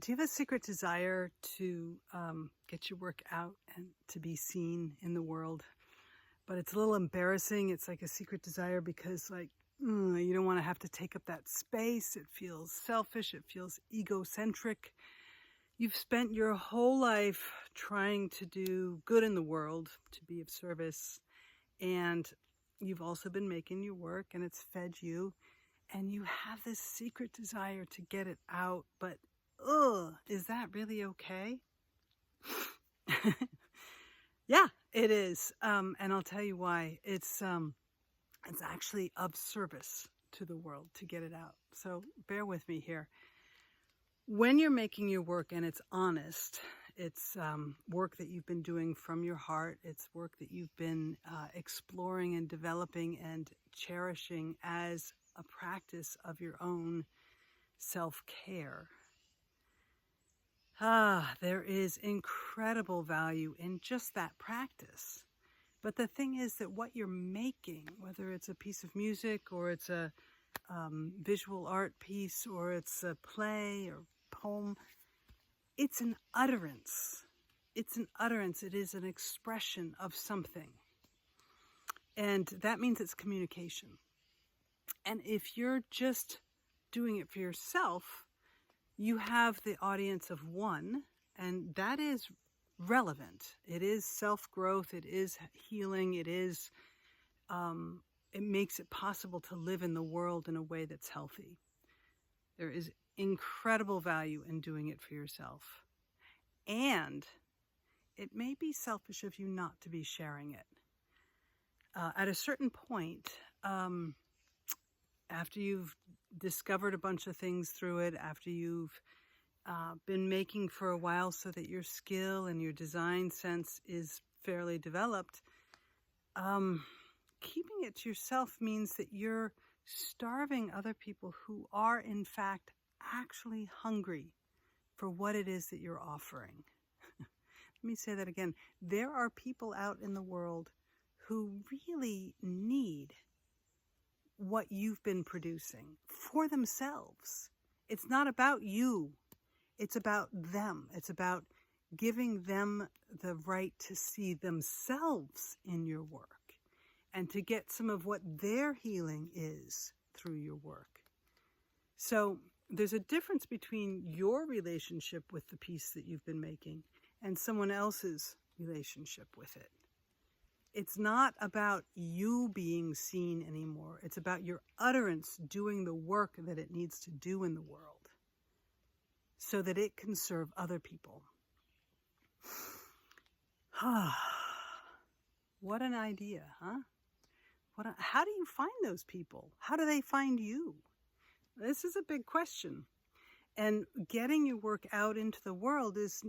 Do you have a secret desire to get your work out and to be seen in the world? But it's a little embarrassing. It's like a secret desire because you don't want to have to take up that space. It feels selfish. It feels egocentric. You've spent your whole life trying to do good in the world, to be of service. And you've also been making your work and it's fed you. And you have this secret desire to get it out, but is that really okay? Yeah, it is. And I'll tell you why. It's actually of service to the world to get it out. So bear with me here. When you're making your work and it's honest, it's work that you've been doing from your heart. It's work that you've been exploring and developing and cherishing as a practice of your own self-care. There is incredible value in just that practice. But the thing is that what you're making, whether it's a piece of music or it's a visual art piece or it's a play or poem, it's an utterance. It's an utterance. It is an expression of something. And that means it's communication. And if you're just doing it for yourself, you have the audience of one, and that is relevant. It is self-growth. It is healing. It is, it makes it possible to live in the world in a way that's healthy. There is incredible value in doing it for yourself. And it may be selfish of you not to be sharing it. At a certain point, after you've discovered a bunch of things through it, after you've been making for a while so that your skill and your design sense is fairly developed, keeping it to yourself means that you're starving other people who are, in fact, actually hungry for what it is that you're offering. Let me say that again. There are people out in the world who really need what you've been producing for themselves. It's not about you. It's about them. It's about giving them the right to see themselves in your work and to get some of what their healing is through your work. So there's a difference between your relationship with the piece that you've been making and someone else's relationship with it. It's not about you being seen anymore. It's about your utterance doing the work that it needs to do in the world so that it can serve other people. What an idea, huh? How do you find those people? How do they find you? This is a big question. And getting your work out into the world is,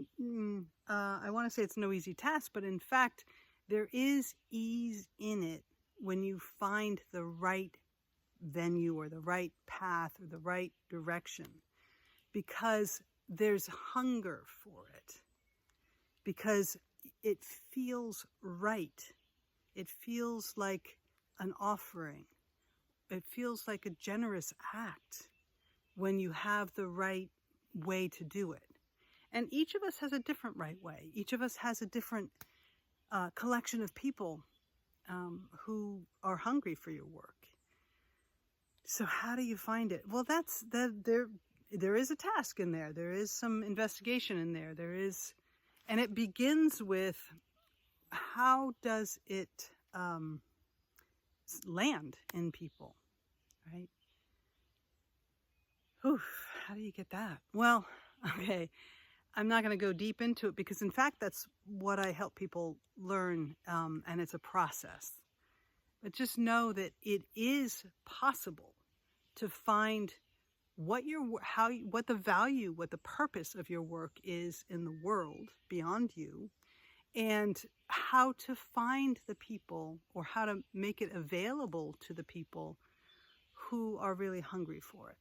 I want to say it's no easy task, but in fact, there is ease in it when you find the right venue or the right path or the right direction, because there's hunger for it, because it feels right. It feels like an offering. It feels like a generous act when you have the right way to do it. And each of us has a different right way. Each of us has a different collection of people who are hungry for your work. So how do you find it? Well, there is a task in there. There is some investigation in there. And it begins with, how does it land in people, right? How do you get that? Well, okay. I'm not going to go deep into it because, in fact, that's what I help people learn, and it's a process. But just know that it is possible to find what the value, what the purpose of your work is in the world beyond you, and how to find the people or how to make it available to the people who are really hungry for it.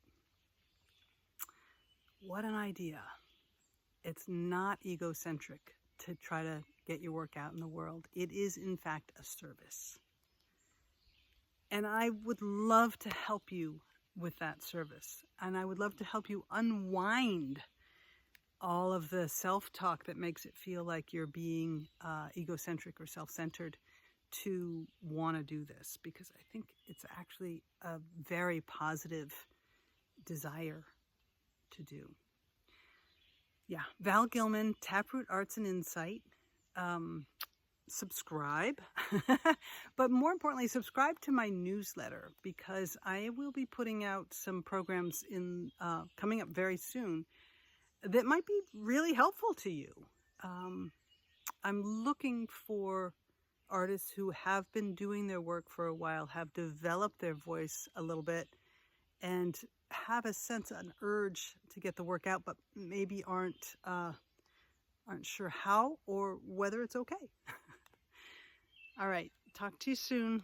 What an idea. It's not egocentric to try to get your work out in the world. It is, in fact, a service. And I would love to help you with that service. And I would love to help you unwind all of the self-talk that makes it feel like you're being egocentric or self-centered to want to do this, because I think it's actually a very positive desire to do. Yeah, Val Gilman, Taproot Arts and Insight. Subscribe, but more importantly, subscribe to my newsletter, because I will be putting out some programs in coming up very soon that might be really helpful to you. I'm looking for artists who have been doing their work for a while, have developed their voice a little bit, and have a sense, an urge to get the work out, but maybe aren't sure how or whether it's okay. All right, talk to you soon.